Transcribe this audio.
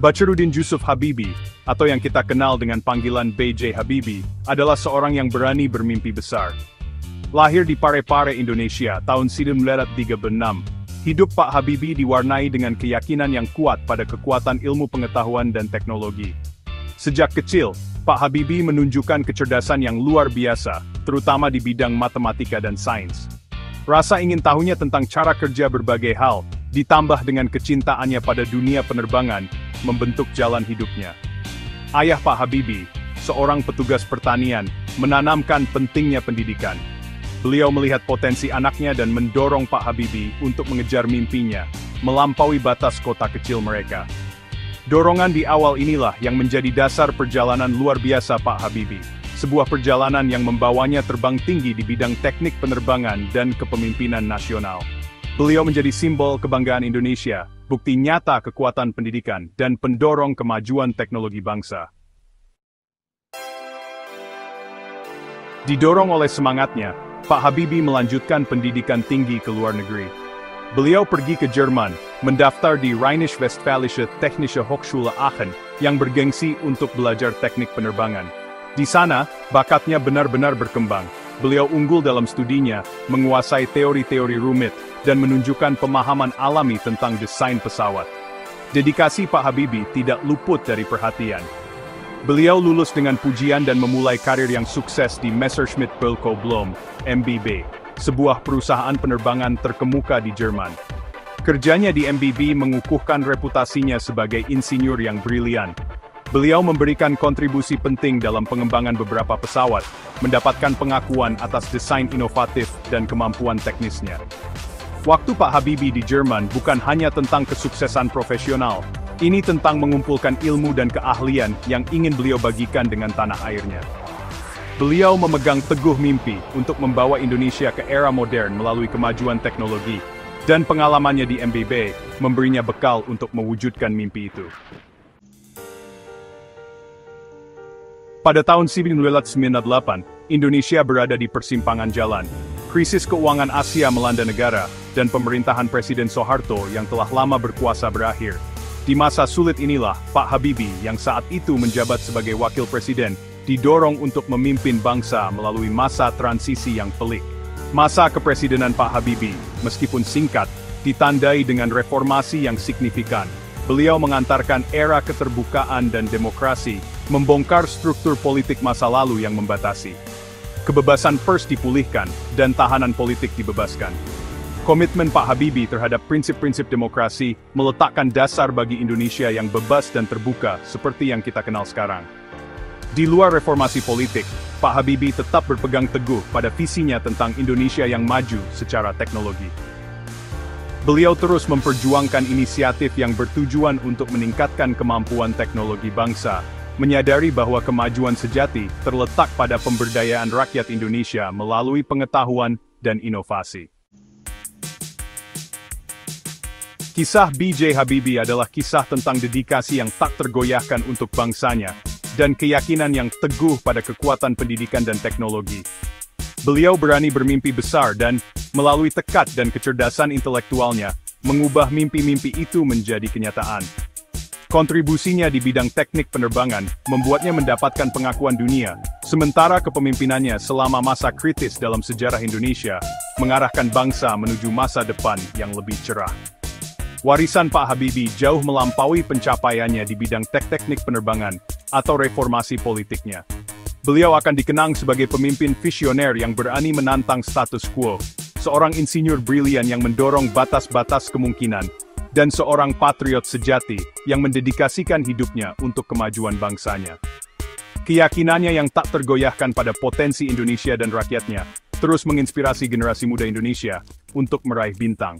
Bacharuddin Yusuf Habibie, atau yang kita kenal dengan panggilan B.J. Habibie, adalah seorang yang berani bermimpi besar. Lahir di Parepare, Indonesia, tahun 1936, hidup Pak Habibie diwarnai dengan keyakinan yang kuat pada kekuatan ilmu pengetahuan dan teknologi. Sejak kecil, Pak Habibie menunjukkan kecerdasan yang luar biasa, terutama di bidang matematika dan sains. Rasa ingin tahunya tentang cara kerja berbagai hal, ditambah dengan kecintaannya pada dunia penerbangan, membentuk jalan hidupnya. Ayah Pak Habibie, seorang petugas pertanian, menanamkan pentingnya pendidikan. Beliau melihat potensi anaknya dan mendorong Pak Habibie untuk mengejar mimpinya, melampaui batas kota kecil mereka. Dorongan di awal inilah yang menjadi dasar perjalanan luar biasa Pak Habibie, sebuah perjalanan yang membawanya terbang tinggi di bidang teknik penerbangan dan kepemimpinan nasional. Beliau menjadi simbol kebanggaan Indonesia, bukti nyata kekuatan pendidikan, dan pendorong kemajuan teknologi bangsa. Didorong oleh semangatnya, Pak Habibie melanjutkan pendidikan tinggi ke luar negeri. Beliau pergi ke Jerman, mendaftar di Rheinisch-Westfälische Technische Hochschule Aachen, yang bergengsi untuk belajar teknik penerbangan. Di sana, bakatnya benar-benar berkembang. Beliau unggul dalam studinya, menguasai teori-teori rumit, dan menunjukkan pemahaman alami tentang desain pesawat. Dedikasi Pak Habibie tidak luput dari perhatian. Beliau lulus dengan pujian dan memulai karir yang sukses di Messerschmitt Bölkow Blohm, MBB, sebuah perusahaan penerbangan terkemuka di Jerman. Kerjanya di MBB mengukuhkan reputasinya sebagai insinyur yang brilian. Beliau memberikan kontribusi penting dalam pengembangan beberapa pesawat, mendapatkan pengakuan atas desain inovatif dan kemampuan teknisnya. Waktu Pak Habibie di Jerman bukan hanya tentang kesuksesan profesional, ini tentang mengumpulkan ilmu dan keahlian yang ingin beliau bagikan dengan tanah airnya. Beliau memegang teguh mimpi untuk membawa Indonesia ke era modern melalui kemajuan teknologi, dan pengalamannya di MBB memberinya bekal untuk mewujudkan mimpi itu. Pada tahun 1998, Indonesia berada di persimpangan jalan. Krisis keuangan Asia melanda negara, dan pemerintahan Presiden Soeharto yang telah lama berkuasa berakhir. Di masa sulit inilah, Pak Habibie yang saat itu menjabat sebagai wakil presiden, didorong untuk memimpin bangsa melalui masa transisi yang pelik. Masa kepresidenan Pak Habibie, meskipun singkat, ditandai dengan reformasi yang signifikan. Beliau mengantarkan era keterbukaan dan demokrasi, membongkar struktur politik masa lalu yang membatasi. Kebebasan pers dipulihkan, dan tahanan politik dibebaskan. Komitmen Pak Habibie terhadap prinsip-prinsip demokrasi meletakkan dasar bagi Indonesia yang bebas dan terbuka seperti yang kita kenal sekarang. Di luar reformasi politik, Pak Habibie tetap berpegang teguh pada visinya tentang Indonesia yang maju secara teknologi. Beliau terus memperjuangkan inisiatif yang bertujuan untuk meningkatkan kemampuan teknologi bangsa, menyadari bahwa kemajuan sejati terletak pada pemberdayaan rakyat Indonesia melalui pengetahuan dan inovasi. Kisah B.J. Habibie adalah kisah tentang dedikasi yang tak tergoyahkan untuk bangsanya, dan keyakinan yang teguh pada kekuatan pendidikan dan teknologi. Beliau berani bermimpi besar dan, melalui tekad dan kecerdasan intelektualnya, mengubah mimpi-mimpi itu menjadi kenyataan. Kontribusinya di bidang teknik penerbangan membuatnya mendapatkan pengakuan dunia, sementara kepemimpinannya selama masa kritis dalam sejarah Indonesia mengarahkan bangsa menuju masa depan yang lebih cerah. Warisan Pak Habibie jauh melampaui pencapaiannya di bidang teknik penerbangan atau reformasi politiknya. Beliau akan dikenang sebagai pemimpin visioner yang berani menantang status quo, seorang insinyur brilian yang mendorong batas-batas kemungkinan, dan seorang patriot sejati yang mendedikasikan hidupnya untuk kemajuan bangsanya. Keyakinannya yang tak tergoyahkan pada potensi Indonesia dan rakyatnya, terus menginspirasi generasi muda Indonesia untuk meraih bintang.